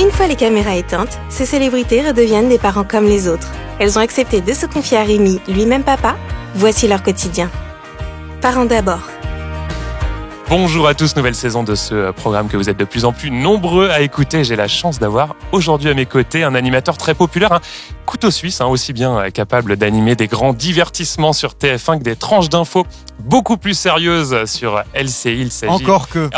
Une fois les caméras éteintes, ces célébrités redeviennent des parents comme les autres. Elles ont accepté de se confier à Rémi, lui-même papa. Voici leur quotidien. Parents d'abord. Bonjour à tous, nouvelle saison de ce programme que vous êtes de plus en plus nombreux à écouter. J'ai la chance d'avoir aujourd'hui à mes côtés un animateur très populaire, un couteau suisse, aussi bien capable d'animer des grands divertissements sur TF1 que des tranches d'infos beaucoup plus sérieuses sur LCI. Il s'agit... Encore que,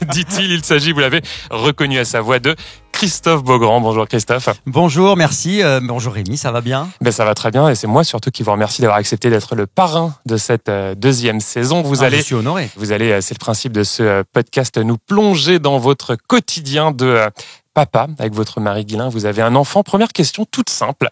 dit-il, il s'agit, vous l'avez reconnu à sa voix, de Christophe Beaugrand. Bonjour Christophe. Bonjour, merci. Bonjour Rémi, ça va bien ? Ça va très bien et c'est moi surtout qui vous remercie d'avoir accepté d'être le parrain de cette deuxième saison. Je suis honoré. Vous allez, c'est le principe de ce podcast, nous plonger dans votre quotidien de papa avec votre mari Guylain. Vous avez un enfant. Première question toute simple.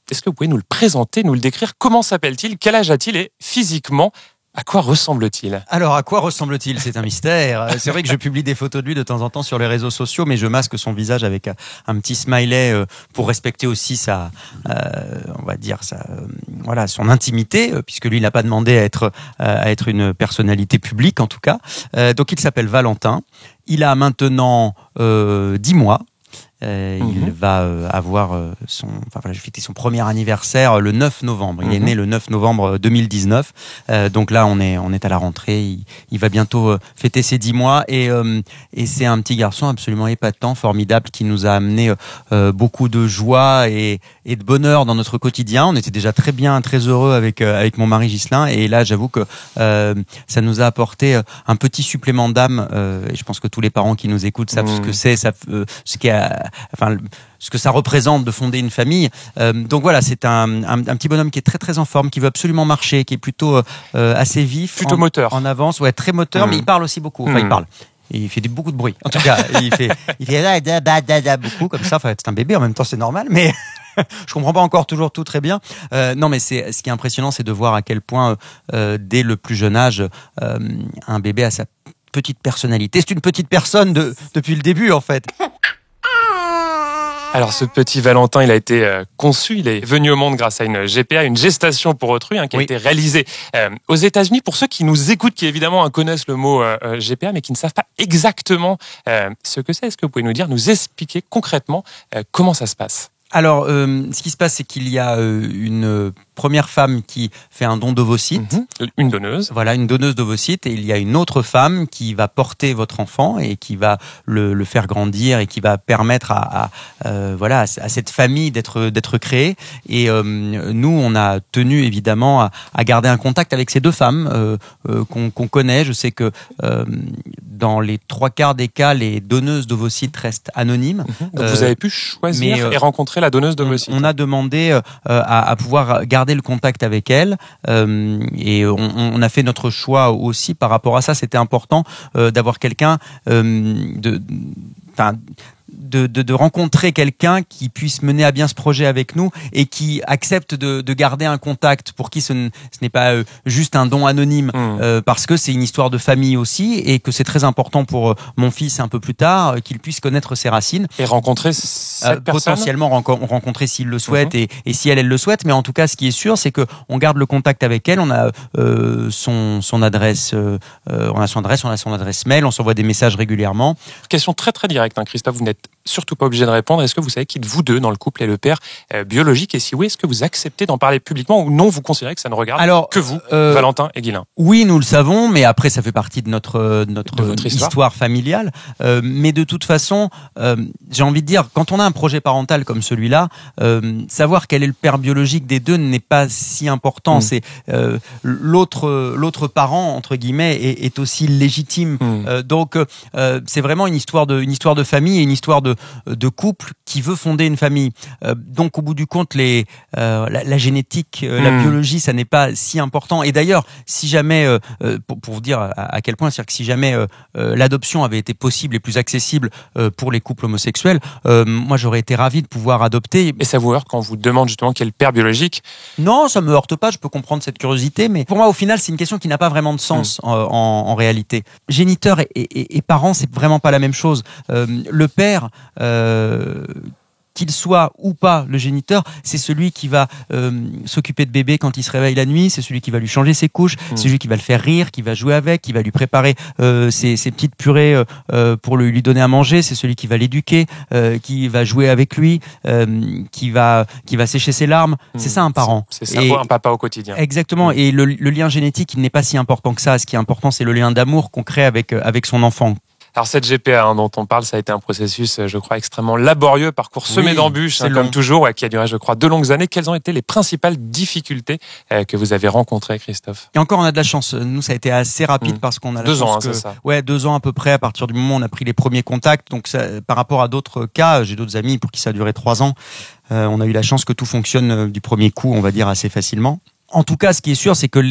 Est-ce que vous pouvez nous le présenter, nous le décrire ? Comment s'appelle-t-il ? Quel âge a-t-il ? Et physiquement, à quoi ressemble-t-il ? Alors, à quoi ressemble-t-il ? C'est un mystère. C'est vrai que je publie des photos de lui de temps en temps sur les réseaux sociaux, mais je masque son visage avec un petit smiley pour respecter aussi sa, on va dire son intimité, puisque lui il n'a pas demandé à être une personnalité publique en tout cas. Donc il s'appelle Valentin. Il a maintenant 10 mois. Il va avoir j'ai fêté son premier anniversaire le 9 novembre. Il est né le 9 novembre 2019. Donc là, on est à la rentrée. Il va bientôt fêter ses 10 mois et c'est un petit garçon absolument épatant, formidable, qui nous a amené beaucoup de joie et de bonheur dans notre quotidien. On était déjà très bien, très heureux avec mon mari Ghislain, et là, j'avoue que ça nous a apporté un petit supplément d'âme. Et je pense que tous les parents qui nous écoutent savent ce que c'est, ce que ça représente de fonder une famille. Donc voilà, c'est un petit bonhomme qui est très très en forme, qui veut absolument marcher, qui est plutôt assez vif, plutôt moteur, en avance, ouais, très moteur, mais il parle aussi beaucoup. Enfin, il parle. Il fait beaucoup de bruit. En tout cas, il fait beaucoup comme ça. Enfin, c'est un bébé en même temps, c'est normal, mais je comprends pas encore toujours tout très bien. Non, mais ce qui est impressionnant, c'est de voir à quel point dès le plus jeune âge, un bébé a sa petite personnalité. C'est une petite personne depuis le début, en fait. Alors ce petit Valentin, il a été conçu, il est venu au monde grâce à une GPA, une gestation pour autrui, qui a été réalisée aux États-Unis. Pour ceux qui nous écoutent, qui évidemment connaissent le mot GPA, mais qui ne savent pas exactement ce que c'est, est-ce que vous pouvez nous expliquer concrètement comment ça se passe ? Alors, ce qui se passe, c'est qu'il y a une première femme qui fait un don d'ovocytes. Une donneuse. Voilà, une donneuse d'ovocytes. Et il y a une autre femme qui va porter votre enfant et qui va le faire grandir et qui va permettre à cette famille d'être créée. Et nous, on a tenu évidemment à garder un contact avec ces deux femmes qu'on connaît. Je sais que dans les 3/4 des cas, les donneuses d'ovocytes restent anonymes. Donc vous avez pu choisir et rencontrer la donneuse d'ovocytes. On a demandé à pouvoir garder le contact avec elle et on a fait notre choix aussi par rapport à ça. C'était important d'avoir quelqu'un de rencontrer quelqu'un qui puisse mener à bien ce projet avec nous et qui accepte de garder un contact, pour qui ce n'est pas juste un don anonyme, parce que c'est une histoire de famille aussi, et que c'est très important pour mon fils un peu plus tard qu'il puisse connaître ses racines et rencontrer cette personne, potentiellement rencontrer s'il le souhaite et si elle le souhaite. Mais en tout cas, ce qui est sûr, c'est que on garde le contact avec elle. On a son adresse, on a son adresse mail, on s'envoie des messages régulièrement. Question très très directe, Christophe, vous n'êtes surtout pas obligé de répondre. Est-ce que vous savez qui de vous deux dans le couple est le père biologique, et si oui, est-ce que vous acceptez d'en parler publiquement, ou non, vous considérez que ça ne regarde que vous, Valentin et Guylain ? Oui, nous le savons, mais après ça fait partie de notre histoire familiale. Mais de toute façon, j'ai envie de dire, quand on a un projet parental comme celui-là, savoir quel est le père biologique des deux n'est pas si important. C'est l'autre parent entre guillemets est aussi légitime. Donc c'est vraiment une histoire de famille et une histoire de couple qui veut fonder une famille. Donc au bout du compte, la génétique, la biologie, ça n'est pas si important. Et d'ailleurs, si jamais, pour vous dire à quel point, c'est-à-dire que si jamais l'adoption avait été possible et plus accessible pour les couples homosexuels, moi j'aurais été ravi de pouvoir adopter. Et ça vous heurte quand on vous demande justement quel père biologique ? Non, ça me heurte pas, je peux comprendre cette curiosité, mais pour moi au final c'est une question qui n'a pas vraiment de sens en réalité. Géniteur et parent, c'est vraiment pas la même chose. Le père qu'il soit ou pas le géniteur, c'est celui qui va s'occuper de bébé quand il se réveille la nuit, c'est celui qui va lui changer ses couches, c'est celui qui va le faire rire, qui va jouer avec, qui va lui préparer ses petites purées pour lui donner à manger, c'est celui qui va l'éduquer, qui va jouer avec lui, qui va sécher ses larmes. C'est ça un parent. C'est ça, un papa au quotidien. Exactement. Et le lien génétique, il n'est pas si important que ça. Ce qui est important, c'est le lien d'amour qu'on crée avec son enfant. Alors cette GPA dont on parle, ça a été un processus, je crois, extrêmement laborieux, parcours semé d'embûches, comme toujours, qui a duré, je crois, 2 longues années. Quelles ont été les principales difficultés que vous avez rencontrées, Christophe? Et encore, on a de la chance. Nous, ça a été assez rapide parce qu'on a la 2 chance ans, que, c'est ça. Ouais, 2 ans à peu près à partir du moment où on a pris les premiers contacts. Donc, ça, par rapport à d'autres cas, j'ai d'autres amis pour qui ça a duré 3 ans. On a eu la chance que tout fonctionne du premier coup, on va dire, assez facilement. En tout cas, ce qui est sûr, c'est que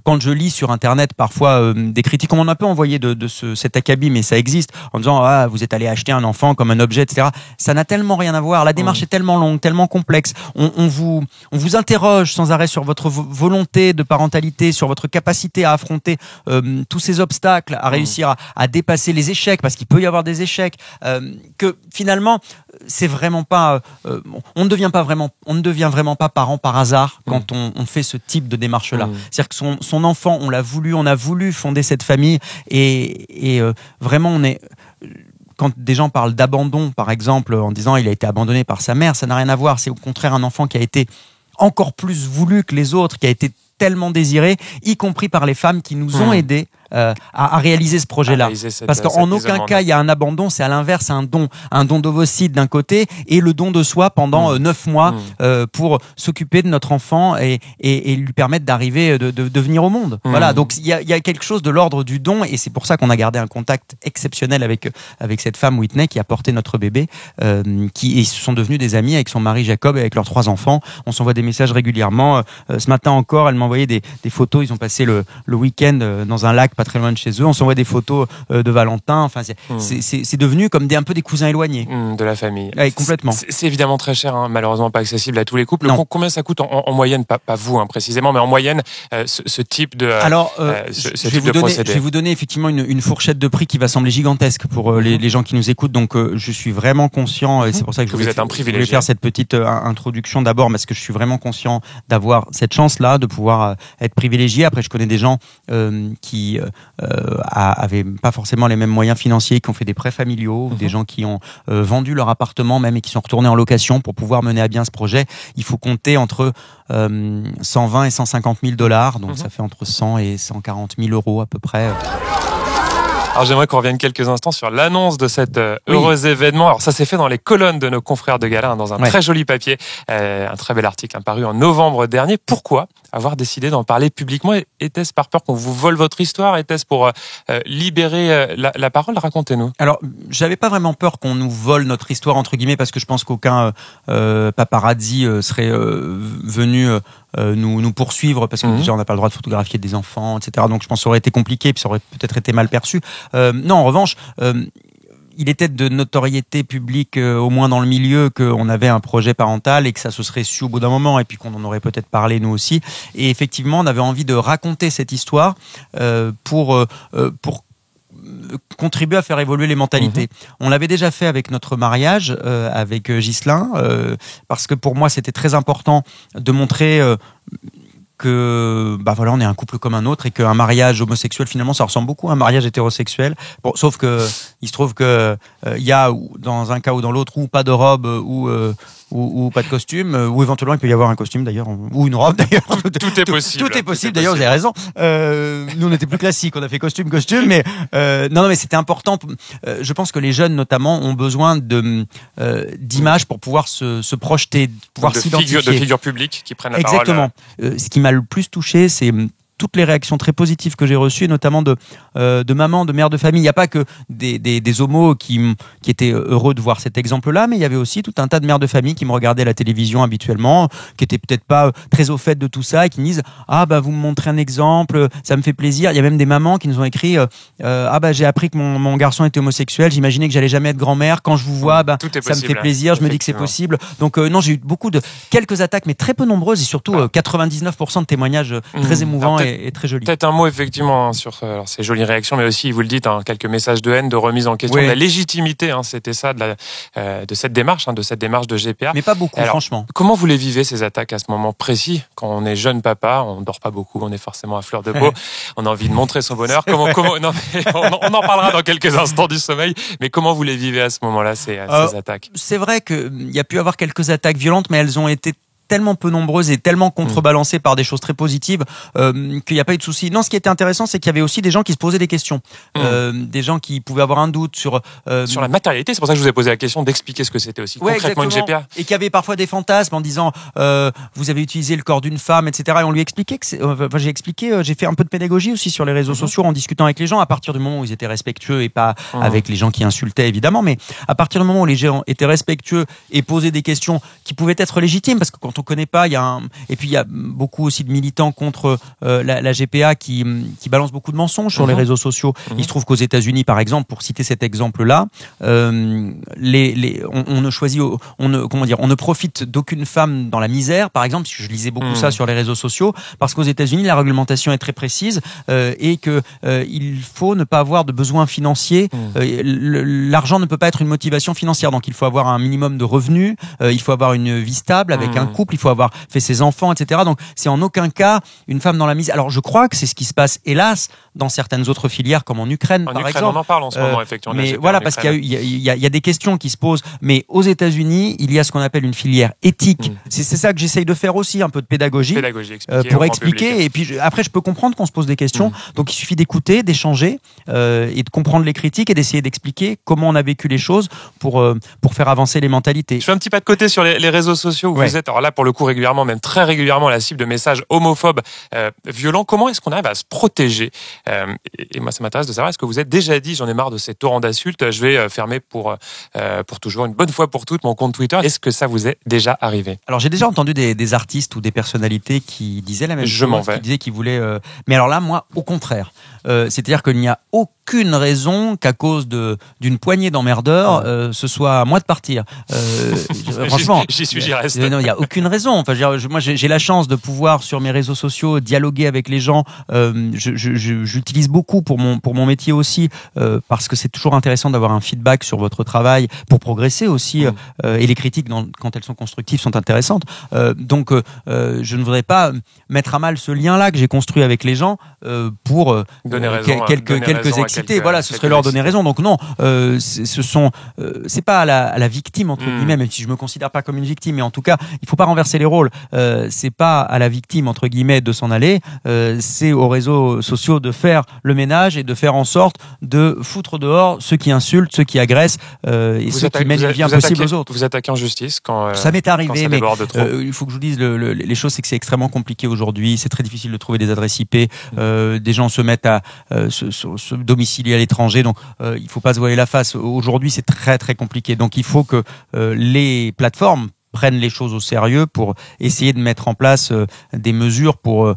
quand je lis sur Internet parfois des critiques, on m'en a un peu envoyé de cet acabit, mais ça existe, en disant vous êtes allé acheter un enfant comme un objet, etc. Ça n'a tellement rien à voir. La démarche est tellement longue, tellement complexe. On vous interroge sans arrêt sur votre volonté de parentalité, sur votre capacité à affronter tous ces obstacles, à réussir à dépasser les échecs, parce qu'il peut y avoir des échecs. Que finalement, c'est vraiment pas. On ne devient vraiment pas parent par hasard quand on fait ce type de démarche-là. C'est-à-dire que son enfant, on a voulu fonder cette famille et vraiment on est... Quand des gens parlent d'abandon, par exemple, en disant il a été abandonné par sa mère, ça n'a rien à voir. C'est au contraire un enfant qui a été encore plus voulu que les autres, qui a été tellement désiré, y compris par les femmes qui nous ont aidés à réaliser ce projet-là. Parce qu'en aucun cas, il y a un abandon, c'est à l'inverse, un don d'ovocytes d'un côté et le don de soi pendant 9 mois pour s'occuper de notre enfant et lui permettre d'arriver, de venir au monde. Voilà, donc il y a quelque chose de l'ordre du don et c'est pour ça qu'on a gardé un contact exceptionnel avec cette femme Whitney qui a porté notre bébé, qui se sont devenus des amis avec son mari Jacob et avec leurs 3 enfants. On s'envoie des messages régulièrement. Ce matin encore, elle m'a envoyé des photos. Ils ont passé le week-end dans un lac pas très loin de chez eux. On s'envoie des photos de Valentin. Enfin, c'est devenu comme un peu des cousins éloignés. De la famille. Ouais, complètement. C'est évidemment très cher, malheureusement pas accessible à tous les couples. Combien ça coûte en moyenne, pas vous précisément, mais en moyenne, ce type de procédé? Je vais vous donner effectivement une fourchette de prix qui va sembler gigantesque pour les gens qui nous écoutent. Donc, je suis vraiment conscient, et c'est pour ça que vous êtes un privilégié. Je voulais faire cette petite introduction d'abord, parce que je suis vraiment conscient d'avoir cette chance-là, de pouvoir être privilégié. Après, je connais des gens qui avaient pas forcément les mêmes moyens financiers, qui ont fait des prêts familiaux, ou des gens qui ont vendu leur appartement même et qui sont retournés en location pour pouvoir mener à bien ce projet. Il faut compter entre 120 et 150 000 $, donc ça fait entre 100 et 140 000 € à peu près. Alors j'aimerais qu'on revienne quelques instants sur l'annonce de cet heureux événement. Alors ça s'est fait dans les colonnes de nos confrères de Gala, dans un très joli papier, un très bel article paru en novembre dernier. Pourquoi avoir décidé d'en parler publiquement? Était-ce par peur qu'on vous vole votre histoire? Était-ce pour libérer la parole? Racontez-nous. Alors, j'avais pas vraiment peur qu'on nous vole notre histoire, entre guillemets, parce que je pense qu'aucun paparazzi serait venu nous poursuivre, parce que déjà on n'a pas le droit de photographier des enfants, etc. Donc je pense que ça aurait été compliqué, puis ça aurait peut-être été mal perçu. Non, en revanche, il était de notoriété publique, au moins dans le milieu, qu'on avait un projet parental et que ça se serait su au bout d'un moment, et puis qu'on en aurait peut-être parlé nous aussi. Et effectivement, on avait envie de raconter cette histoire pour contribuer à faire évoluer les mentalités. On l'avait déjà fait avec notre mariage, avec Ghislain, parce que pour moi c'était très important de montrer que on est un couple comme un autre et qu'un mariage homosexuel finalement ça ressemble beaucoup à un mariage hétérosexuel. Bon, sauf que il se trouve que il y a dans un cas ou dans l'autre ou pas de robe ou pas de costume, ou éventuellement il peut y avoir un costume d'ailleurs, ou une robe d'ailleurs. Tout est possible. Tout est possible d'ailleurs, vous avez raison. Nous on était plus classique, on a fait costume, mais non mais c'était important. Je pense que les jeunes notamment ont besoin d'images pour pouvoir se projeter, pouvoir s'identifier. De figures publiques qui prennent la parole. Exactement. Ce qui m'a le plus touché, c'est toutes les réactions très positives que j'ai reçues, notamment de mamans, de mères de famille. Il n'y a pas que des homos qui étaient heureux de voir cet exemple-là, mais il y avait aussi tout un tas de mères de famille qui me regardaient à la télévision habituellement, qui étaient peut-être pas très au fait de tout ça et qui me disent vous me montrez un exemple, ça me fait plaisir. Il y a même des mamans qui nous ont écrit j'ai appris que mon garçon était homosexuel, j'imaginais que j'allais jamais être grand-mère. Quand je vous vois, ça me fait plaisir, je me dis que c'est possible. Donc non, j'ai eu quelques attaques, mais très peu nombreuses, et surtout 99% de témoignages très émouvants. est très joli. Peut-être un mot effectivement sur ces jolies réactions, mais aussi, vous le dites, quelques messages de haine, de remise en question, de la légitimité. C'était ça de cette démarche, de GPA. Mais pas beaucoup, franchement. Comment vous les vivez ces attaques à ce moment précis, quand on est jeune papa, on dort pas beaucoup, on est forcément à fleur de peau, on a envie de montrer son bonheur. Non, mais on en parlera dans quelques instants du sommeil. Mais comment vous les vivez à ce moment-là, ces attaques? C'est vrai qu'il y a pu avoir quelques attaques violentes, mais elles ont été tellement peu nombreuses et tellement contrebalancées par des choses très positives qu'il n'y a pas eu de souci. Non, ce qui était intéressant, c'est qu'il y avait aussi des gens qui se posaient des questions, des gens qui pouvaient avoir un doute sur la matérialité. C'est pour ça que je vous ai posé la question d'expliquer ce que c'était aussi concrètement une GPA. Et qu'il y avait parfois des fantasmes en disant vous avez utilisé le corps d'une femme, etc. Et on lui expliquait que j'ai fait un peu de pédagogie aussi sur les réseaux sociaux en discutant avec les gens à partir du moment où ils étaient respectueux et pas avec les gens qui insultaient évidemment, mais à partir du moment où les gens étaient respectueux et posaient des questions qui pouvaient être légitimes, parce que quand on connaît pas, et puis il y a beaucoup aussi de militants contre la GPA qui balancent beaucoup de mensonges sur les réseaux sociaux. Il se trouve qu'aux États-Unis, par exemple, pour citer cet exemple-là, on ne profite d'aucune femme dans la misère, par exemple, parce que je lisais beaucoup ça sur les réseaux sociaux, parce qu'aux États-Unis, la réglementation est très précise et que il faut ne pas avoir de besoins financiers. L'argent ne peut pas être une motivation financière, donc il faut avoir un minimum de revenus, il faut avoir une vie stable avec un couple, il faut avoir fait ses enfants, etc. Donc c'est en aucun cas une femme dans la misère. Alors je crois que c'est ce qui se passe, hélas, dans certaines autres filières comme en Ukraine, par exemple. On en parle en ce moment, effectivement. Mais voilà, parce qu'il y a des questions qui se posent. Mais aux États-Unis, il y a ce qu'on appelle une filière éthique. C'est ça que j'essaye de faire aussi, un peu de pédagogie pour expliquer. Et puis après, je peux comprendre qu'on se pose des questions. Donc il suffit d'écouter, d'échanger et de comprendre les critiques et d'essayer d'expliquer comment on a vécu les choses pour faire avancer les mentalités. Je fais un petit pas de côté sur les réseaux sociaux où vous êtes, alors là pour le coup régulièrement, même très régulièrement, la cible de messages homophobes, violents. Comment est-ce qu'on arrive à se protéger? Et moi, ça m'intéresse de savoir, est-ce que vous êtes déjà dit, j'en ai marre de ces torrents d'insultes, je vais fermer pour toujours, une bonne fois pour toutes, mon compte Twitter. Est-ce que ça vous est déjà arrivé? Alors j'ai déjà entendu des artistes ou des personnalités qui disaient la même chose, qui disaient qu'ils voulaient... Mais alors là, moi, au contraire. C'est-à-dire qu'il n'y a aucune raison qu'à cause d'une poignée d'emmerdeurs, ce soit à moi de partir. Franchement, j'y reste. Non, il n'y a aucune raison. Enfin, moi, j'ai la chance de pouvoir sur mes réseaux sociaux dialoguer avec les gens. J'utilise beaucoup pour mon métier aussi, parce que c'est toujours intéressant d'avoir un feedback sur votre travail pour progresser aussi. Et les critiques, quand elles sont constructives, sont intéressantes. Donc, je ne voudrais pas mettre à mal ce lien-là que j'ai construit avec les gens pour quelques excités. Voilà, ce serait leur donner raison. Donc non, c'est pas à la victime entre guillemets, même si je me considère pas comme une victime, mais en tout cas, il faut pas renverser les rôles. C'est pas à la victime entre guillemets de s'en aller, c'est aux réseaux sociaux de faire le ménage et de faire en sorte de foutre dehors ceux qui insultent, ceux qui agressent et ceux qui mènent une vie impossible aux autres. Vous attaquez en justice quand ça m'est arrivé, quand ça déborde trop. Il faut que je vous dise les choses, c'est que c'est extrêmement compliqué aujourd'hui. C'est très difficile de trouver des adresses IP. Des gens se mettent à se domicilier à l'étranger, donc il faut pas se voiler la face. Aujourd'hui, c'est très très compliqué. Donc il faut que les plateformes prennent les choses au sérieux pour essayer de mettre en place des mesures pour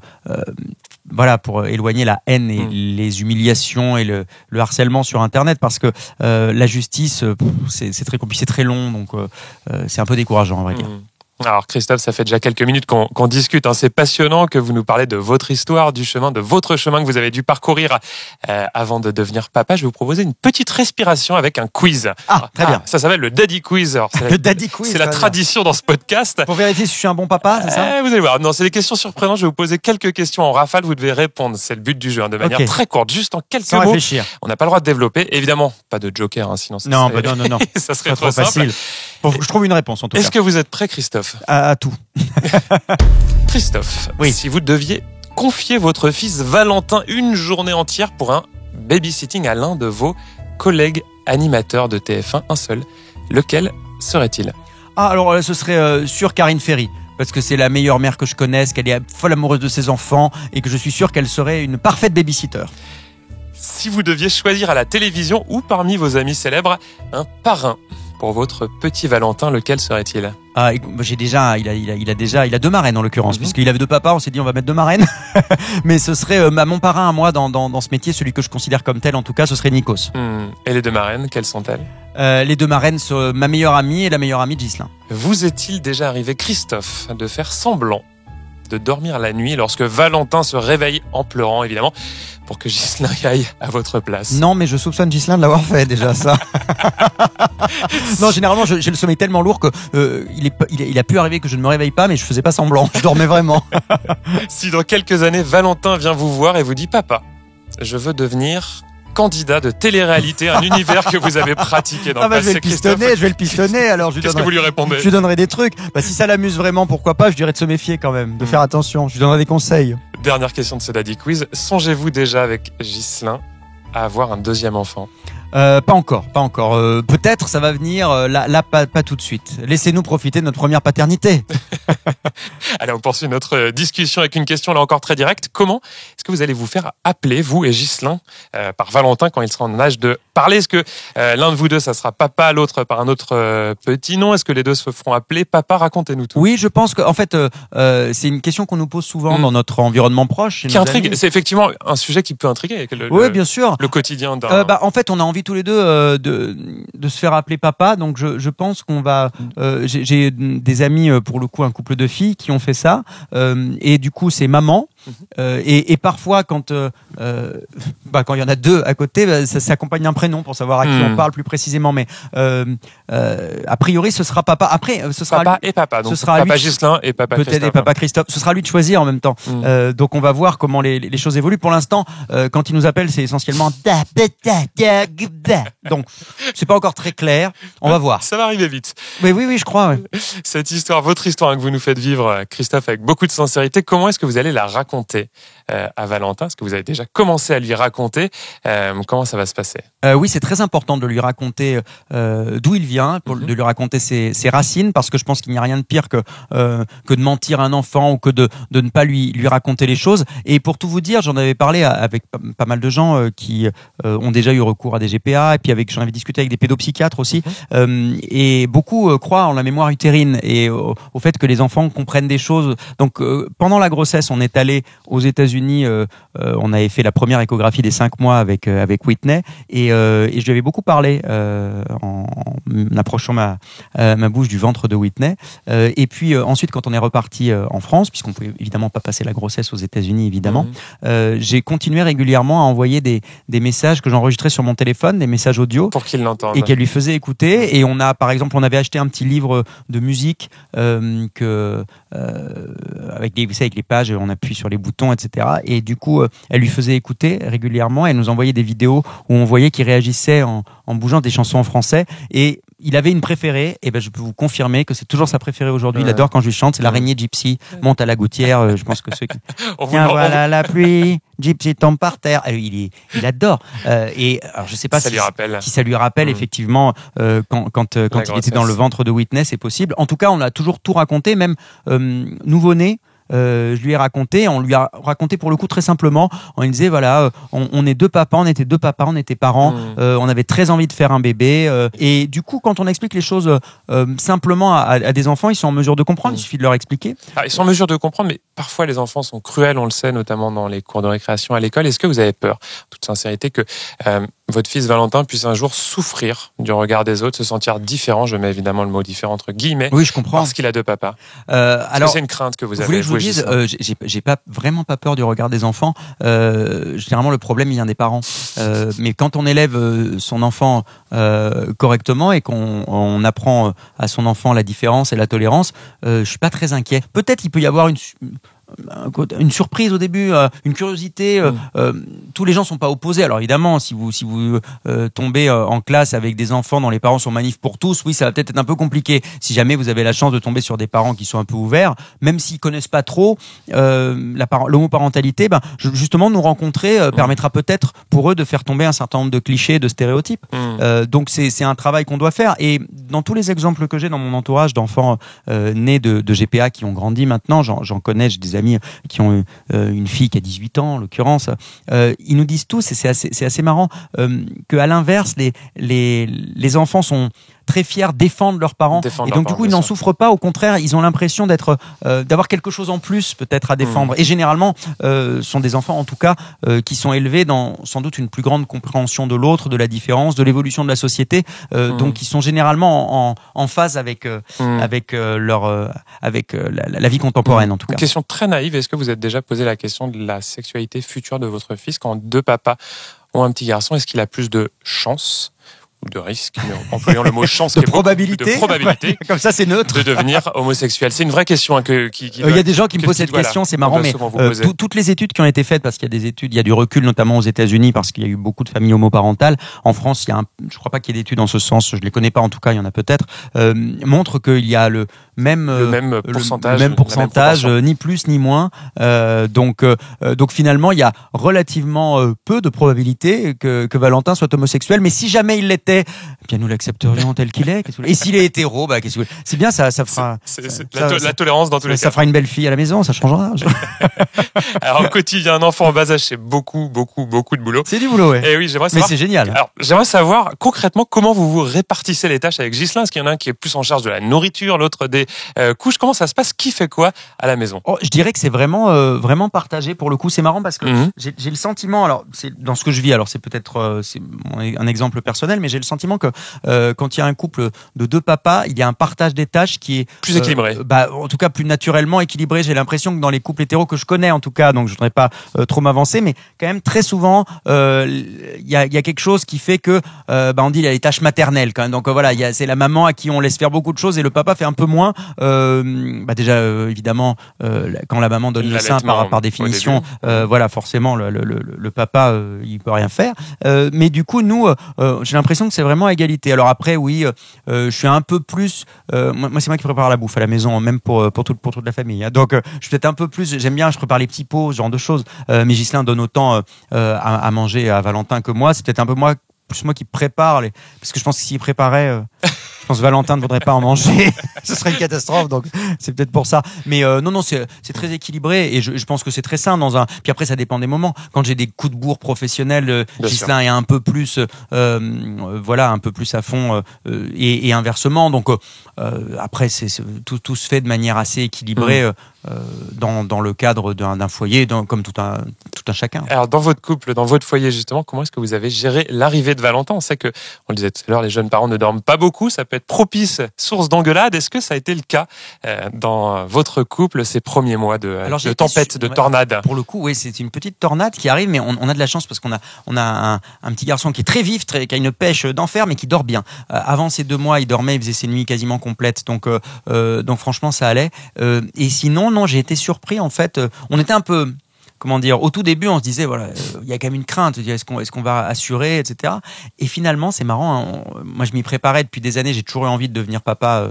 éloigner la haine et les humiliations et le harcèlement sur Internet, parce que la justice, c'est très compliqué, c'est très long, donc c'est un peu décourageant, on va dire. Alors Christophe, ça fait déjà quelques minutes qu'on discute. C'est passionnant que vous nous parlez de votre histoire, de votre chemin que vous avez dû parcourir avant de devenir papa. Je vais vous proposer une petite respiration avec un quiz. Très bien. Ça s'appelle le Daddy Quiz. Alors, Daddy Quiz. C'est la tradition dans ce podcast. Pour vérifier si je suis un bon papa, c'est ça? Vous allez voir. Non, c'est des questions surprenantes. Je vais vous poser quelques questions en rafale. Vous devez répondre. C'est le but du jeu, de manière très courte, juste en quelques mots. Réfléchir. On n'a pas le droit de développer. Évidemment, pas de joker, sinon ça non. ça serait trop facile. Bon, je trouve une réponse en tout cas. Est-ce que vous êtes prêt, Christophe? À tout. Christophe, si vous deviez confier votre fils Valentin une journée entière pour un babysitting à l'un de vos collègues animateurs de TF1, un seul, lequel serait-il? Alors ce serait sur Karine Ferry. Parce que c'est la meilleure mère que je connaisse, qu'elle est folle amoureuse de ses enfants et que je suis sûr qu'elle serait une parfaite babysitter. Si vous deviez choisir à la télévision ou parmi vos amis célèbres un parrain pour votre petit Valentin, lequel serait-il? Il a deux marraines en l'occurrence, puisqu'il avait deux papas, on s'est dit on va mettre deux marraines. Mais ce serait mon parrain à moi dans ce métier, celui que je considère comme tel en tout cas, ce serait Nikos. Et les deux marraines, quelles sont-elles? Les deux marraines sont ma meilleure amie et la meilleure amie de Ghislain. Vous est-il déjà arrivé, Christophe, de faire semblant de dormir la nuit lorsque Valentin se réveille en pleurant, évidemment, pour que Ghislain aille à votre place. Non, mais je soupçonne Ghislain de l'avoir fait déjà, ça. Non, généralement, j'ai le sommeil tellement lourd que il a pu arriver que je ne me réveille pas, mais je faisais pas semblant. Je dormais vraiment. Si dans quelques années, Valentin vient vous voir et vous dit « Papa, je veux devenir candidat de télé-réalité, un univers que vous avez pratiqué dans le passé, je vais le pistonner, alors Qu'est-ce que vous lui répondez ? Je lui donnerai des trucs. Bah, si ça l'amuse vraiment, pourquoi pas, je dirais de se méfier quand même, de faire attention. Je lui donnerai des conseils. Dernière question de ce Daddy Quiz. Songez-vous déjà avec Ghislain à avoir un deuxième enfant ? Pas encore. Peut-être ça va venir, là pas tout de suite. Laissez-nous profiter de notre première paternité. Allez, on poursuit notre discussion avec une question là encore très directe. Comment est-ce que vous allez vous faire appeler, vous et Ghislain, par Valentin quand il sera en âge de parler ? Est-ce que l'un de vous deux, ça sera papa, l'autre par un autre petit nom ? Est-ce que les deux se feront appeler papa ? Racontez-nous tout. Oui, je pense qu'en fait, c'est une question qu'on nous pose souvent dans notre environnement proche. Qui intrigue. Amis. C'est effectivement un sujet qui peut intriguer. Oui, bien sûr. Le quotidien d'un... en fait, on a envie tous les deux de se faire appeler papa, donc je pense qu'on va... j'ai des amis, pour le coup, un couple de filles qui ont fait ça, et du coup, c'est maman. Et parfois quand il y en a deux à côté, ça s'accompagne d'un prénom pour savoir à qui on parle plus précisément, mais a priori ce sera papa. Après ce sera papa et papa, donc ce sera papa lui, Ghislain et papa peut-être Christophe. Et papa Christophe. Ce sera lui de choisir en même temps. Donc on va voir comment les choses évoluent. Pour l'instant, quand il nous appelle, c'est essentiellement donc c'est pas encore très clair. On va voir. Ça va arriver vite. Mais oui, je crois. Ouais. Cette histoire, votre histoire que vous nous faites vivre, Christophe, avec beaucoup de sincérité, comment est-ce que vous allez la raconter à Valentin ? Est-ce que vous avez déjà commencé à lui raconter ? Comment ça va se passer ? Oui, c'est très important de lui raconter d'où il vient, de lui raconter ses racines, parce que je pense qu'il n'y a rien de pire que de mentir à un enfant ou que de ne pas lui raconter les choses. Et pour tout vous dire, j'en avais parlé avec pas mal de gens qui ont déjà eu recours à des GPA, et puis j'en avais discuté avec des pédopsychiatres aussi, et beaucoup croient en la mémoire utérine et au fait que les enfants comprennent des choses. Donc pendant la grossesse, on est allé aux États-Unis, on avait fait la première échographie des 5 mois avec Whitney, et je lui avais beaucoup parlé en approchant ma bouche du ventre de Whitney. Et puis ensuite, quand on est reparti en France, puisqu'on pouvait évidemment pas passer la grossesse aux États-Unis, évidemment, j'ai continué régulièrement à envoyer des messages que j'enregistrais sur mon téléphone, des messages audio, pour qu'il l'entende et qu'elle lui faisait écouter. Et par exemple, on avait acheté un petit livre de musique avec les pages, on appuie sur les boutons, etc. Et du coup, elle lui faisait écouter régulièrement. Elle nous envoyait des vidéos où on voyait qu'il réagissait en bougeant des chansons en français. Et il avait une préférée, et je peux vous confirmer que c'est toujours sa préférée aujourd'hui. Il adore quand je lui chante, c'est l'araignée Gypsy, monte à la gouttière. Je pense que ceux qui... Tiens, voilà la pluie, Gypsy tombe par terre. Il adore. Et alors je sais pas si ça lui rappelle effectivement quand il était dans le ventre de Whitney, c'est possible. En tout cas, on a toujours tout raconté, même nouveau-né. Je lui ai raconté, on lui a raconté pour le coup très simplement. On lui disait voilà, on est deux papas, on était parents, on avait très envie de faire un bébé. Et du coup, quand on explique les choses simplement à des enfants, ils sont en mesure de comprendre. Il suffit de leur expliquer. Ils sont en mesure de comprendre, mais parfois les enfants sont cruels, on le sait, notamment dans les cours de récréation à l'école. Est-ce que vous avez peur, en toute sincérité, que votre fils Valentin puisse un jour souffrir du regard des autres, se sentir différent? Je mets évidemment le mot différent entre guillemets. Oui, je comprends. Parce qu'il a deux papas. Alors, c'est une crainte que vous avez. Vous voulez que je vous dise, j'ai vraiment pas peur du regard des enfants. Généralement, le problème il vient des parents. Mais quand on élève son enfant correctement et qu'on apprend à son enfant la différence et la tolérance, je suis pas très inquiet. Peut-être il peut y avoir une surprise au début, une curiosité. Tous les gens sont pas opposés. Alors évidemment, si vous tombez en classe avec des enfants dont les parents sont manifs pour tous, oui, ça va peut-être être un peu compliqué. Si jamais vous avez la chance de tomber sur des parents qui sont un peu ouverts, même s'ils connaissent pas trop l'homoparentalité, justement nous rencontrer permettra peut-être pour eux de faire tomber un certain nombre de clichés, de stéréotypes. Donc c'est un travail qu'on doit faire. Et dans tous les exemples que j'ai dans mon entourage d'enfants nés de GPA qui ont grandi maintenant, j'en connais, j'ai des amis qui ont une fille qui a 18 ans en l'occurrence, ils nous disent tous, et c'est assez marrant, que à l'inverse les enfants sont très fiers, défendent leurs parents. Et donc du coup, ils n'en souffrent pas. Au contraire, ils ont l'impression d'avoir quelque chose en plus peut-être à défendre. Et généralement, sont des enfants, en tout cas, qui sont élevés dans sans doute une plus grande compréhension de l'autre, de la différence, de l'évolution de la société. Donc, ils sont généralement en phase avec la vie contemporaine, en tout cas. Une question très naïve. Est-ce que vous êtes déjà posé la question de la sexualité future de votre fils quand deux papas ont un petit garçon? Est-ce qu'il a plus de chance ou de risque, employons le mot chance, de probabilité, comme ça c'est neutre, de devenir homosexuel? C'est une vraie question il y a des gens qui me posent cette question, c'est marrant, mais toutes les études qui ont été faites, parce qu'il y a des études, il y a du recul notamment aux États-Unis parce qu'il y a eu beaucoup de familles homoparentales. En France, je crois pas qu'il y ait d'études en ce sens, je les connais pas en tout cas, il y en a peut-être, montrent qu'il y a le même pourcentage, ni plus ni moins. Donc finalement, il y a relativement peu de probabilité que Valentin soit homosexuel, mais si jamais il l'était, eh bien nous l'accepterions tel qu'il est. Et s'il est hétéro, c'est bien, ça fera la tolérance dans tous les cas. Ça fera une belle fille à la maison, ça changera. Alors au quotidien, un enfant en bas âge, c'est beaucoup de boulot. C'est du boulot, ouais. Et oui, j'aimerais savoir. Mais c'est génial. Alors j'aimerais savoir concrètement comment vous vous répartissez les tâches avec Ghislain. Est-ce qu'il y en a un qui est plus en charge de la nourriture, l'autre des couches? Comment ça se passe? Qui fait quoi à la maison? Je dirais que c'est vraiment partagé pour le coup. C'est marrant parce que j'ai le sentiment, alors c'est dans ce que je vis, alors c'est peut-être c'est un exemple personnel, mais j'ai le sentiment que quand il y a un couple de deux papas, il y a un partage des tâches qui est plus équilibré. En tout cas plus naturellement équilibré. J'ai l'impression que dans les couples hétéros que je connais en tout cas, donc je voudrais pas trop m'avancer, mais quand même très souvent il y a quelque chose qui fait que on dit il y a les tâches maternelles quand même. Donc voilà, c'est la maman à qui on laisse faire beaucoup de choses et le papa fait un peu moins. Déjà évidemment quand la maman donne le sein par définition, voilà forcément le papa il peut rien faire. Mais du coup nous j'ai l'impression que c'est vraiment à égalité. Alors après oui, je suis un peu plus moi c'est moi qui prépare la bouffe à la maison, même pour toute la famille. Donc je suis peut-être un peu plus, j'aime bien, je prépare les petits pots, ce genre de choses. Mais Ghislain donne autant à manger à Valentin que moi. C'est peut-être un peu plus moi qui prépare parce que je pense que s'il préparait je pense que Valentin ne voudrait pas en manger. Ce serait une catastrophe, donc c'est peut-être pour ça. Mais non, c'est très équilibré et je pense que c'est très sain Puis après, ça dépend des moments. Quand j'ai des coups de bourre professionnels, Ghislain est un peu plus, un peu plus à fond et inversement. Donc après, tout se fait de manière assez équilibrée dans le cadre d'un foyer, comme tout un chacun. Alors dans votre couple, dans votre foyer justement, comment est-ce que vous avez géré l'arrivée de Valentin? On sait que, on le disait tout à l'heure, les jeunes parents ne dorment pas beaucoup. Ça peut être propice, source d'engueulade. Est-ce que ça a été le cas dans votre couple ces premiers mois de tempête, de tornade? Pour le coup, oui, c'est une petite tornade qui arrive, mais on a de la chance parce qu'on a un petit garçon qui est très vif, qui a une pêche d'enfer, mais qui dort bien. Avant ces 2 mois, il dormait, il faisait ses nuits quasiment complètes, donc franchement, ça allait. Et sinon, non, j'ai été surpris en fait. On était un peu, comment dire, au tout début, on se disait, voilà, il y a quand même une crainte, est-ce qu'on va assurer, etc. Et finalement, c'est marrant, moi je m'y préparais depuis des années, j'ai toujours eu envie de devenir papa,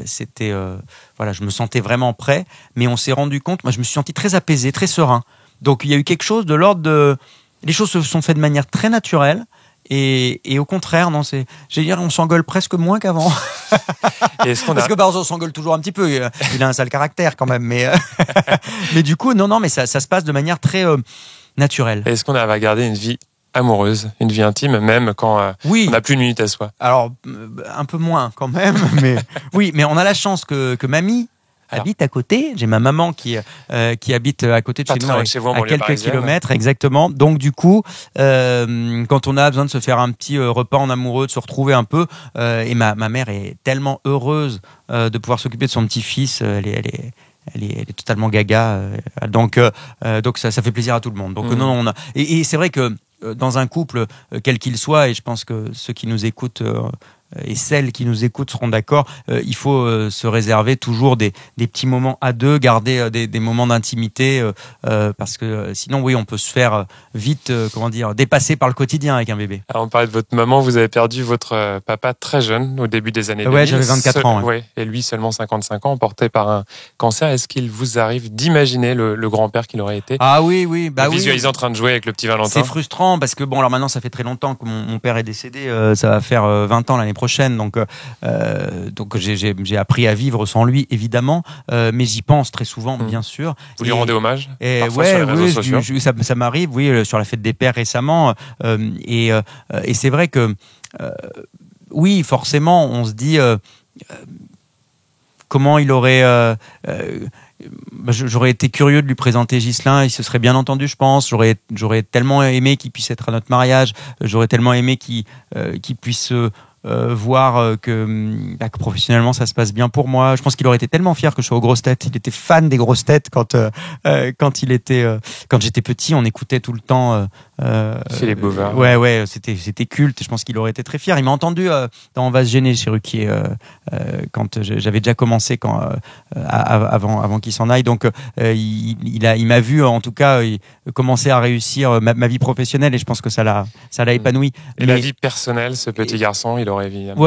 c'était, je me sentais vraiment prêt, mais on s'est rendu compte, moi je me suis senti très apaisé, très serein. Donc il y a eu quelque chose de l'ordre de, les choses se sont faites de manière très naturelle. Et au contraire, non, on s'engueule presque moins qu'avant. Parce que on s'engueule toujours un petit peu. Il a un sale caractère quand même, mais du coup, non, mais ça se passe de manière très naturelle. Est-ce qu'on va garder une vie amoureuse, une vie intime, même quand on n'a plus une minute à soi? Alors, un peu moins quand même, mais oui, mais on a la chance que mamie habite à côté. J'ai ma maman qui habite à côté de chez nous, à quelques kilomètres, exactement. Donc du coup, quand on a besoin de se faire un petit repas en amoureux, de se retrouver un peu, et ma mère est tellement heureuse de pouvoir s'occuper de son petit-fils. Elle est totalement gaga. Donc ça fait plaisir à tout le monde. Donc non, et c'est vrai que dans un couple, quel qu'il soit, et je pense que ceux qui nous écoutent et celles qui nous écoutent seront d'accord, il faut se réserver toujours des petits moments à deux, garder des moments d'intimité, parce que sinon, oui, on peut se faire vite, dépasser par le quotidien avec un bébé. Alors, on parlait de votre maman, vous avez perdu votre papa très jeune, au début des années 2000. Ouais, j'avais 24 ans. Ouais. Et lui, seulement 55 ans, emporté par un cancer. Est-ce qu'il vous arrive d'imaginer le grand-père qu'il aurait été? Ah oui. Visualiser en train de jouer avec le petit Valentin. C'est frustrant, parce que alors maintenant, ça fait très longtemps que mon père est décédé, ça va faire 20 ans l'année prochaine, donc j'ai appris à vivre sans lui évidemment, mais j'y pense très souvent, bien sûr. Vous lui rendez hommage parfois sur les réseaux sociaux? Ça m'arrive, oui, sur la fête des pères récemment, et c'est vrai que oui, forcément, on se dit comment il aurait. J'aurais été curieux de lui présenter Ghislain, il se serait bien entendu, je pense. J'aurais tellement aimé qu'il puisse être à notre mariage. J'aurais tellement aimé qu'il puisse voir que professionnellement ça se passe bien pour moi. Je pense qu'il aurait été tellement fier que je sois aux grosses têtes. Il était fan des grosses têtes quand j'étais petit. On écoutait tout le temps Philippe Bouvard. Ouais, c'était culte. Je pense qu'il aurait été très fier. Il m'a entendu dans On va se gêner chez Ruquier quand j'avais déjà commencé avant qu'il s'en aille. Donc il m'a vu en tout cas commencer à réussir ma vie professionnelle et je pense que ça l'a épanoui. Et la vie personnelle, ce petit garçon, il aurait évidemment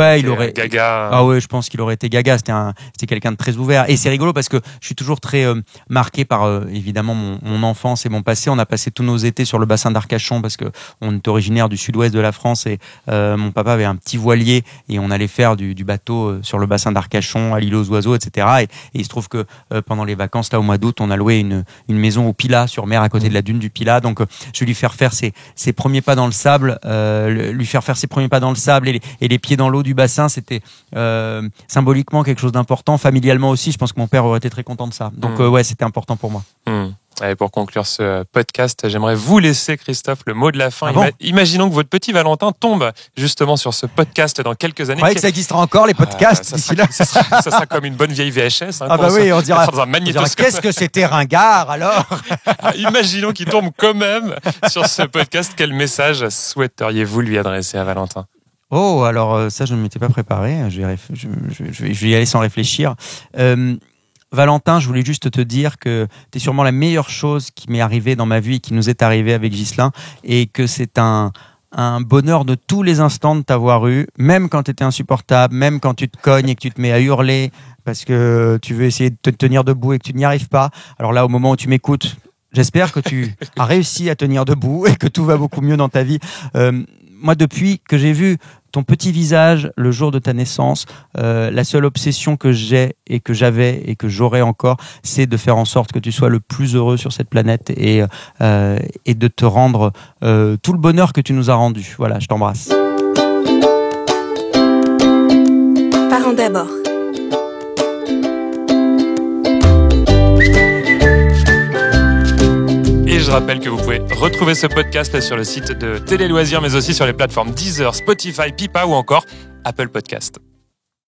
gaga. Ah ouais, je pense qu'il aurait été gaga. C'était quelqu'un de très ouvert et c'est rigolo parce que je suis toujours très marqué par évidemment mon enfance et mon passé. On a passé tous nos étés sur le bassin d'Arcachon parce que on est originaire du sud-ouest de la France et mon papa avait un petit voilier et on allait faire du bateau sur le bassin d'Arcachon à l'île aux oiseaux, etc. Et il se trouve que pendant les vacances là au mois d'août, on a loué une maison au Pilat sur mer à côté de la dune du Pilat. Donc je vais lui faire ses premiers pas dans le sable, lui faire ses premiers pas dans le sable et les pieds dans l'eau du bassin. C'était symboliquement quelque chose d'important, familialement aussi. Je pense que mon père aurait été très content de ça. Donc ouais, c'était important pour moi. Et pour conclure ce podcast, j'aimerais vous laisser, Christophe, le mot de la fin. Ah bon Imaginons que votre petit Valentin tombe justement sur ce podcast dans quelques années. Je croyais que ça existera encore, les podcasts, d'ici là. Ça sera comme une bonne vieille VHS. Oui, on dira, dans un magnétoscope. Qu'est-ce que c'était ringard, alors? Imaginons qu'il tombe quand même sur ce podcast. Quel message souhaiteriez-vous lui adresser à Valentin? Oh, alors ça, je ne m'étais pas préparé. Je vais y aller sans réfléchir. Valentin, je voulais juste te dire que tu es sûrement la meilleure chose qui m'est arrivée dans ma vie et qui nous est arrivée avec Ghislain et que c'est un bonheur de tous les instants de t'avoir eu, même quand tu étais insupportable, même quand tu te cognes et que tu te mets à hurler parce que tu veux essayer de te tenir debout et que tu n'y arrives pas. Alors là, au moment où tu m'écoutes, j'espère que tu as réussi à tenir debout et que tout va beaucoup mieux dans ta vie. Moi, depuis que j'ai vu ton petit visage le jour de ta naissance, la seule obsession que j'ai et que j'avais et que j'aurai encore, c'est de faire en sorte que tu sois le plus heureux sur cette planète et de te rendre tout le bonheur que tu nous as rendu. Voilà, je t'embrasse. Parents d'abord. Et je rappelle que vous pouvez retrouver ce podcast sur le site de Télé Loisirs, mais aussi sur les plateformes Deezer, Spotify, Pipa ou encore Apple Podcast.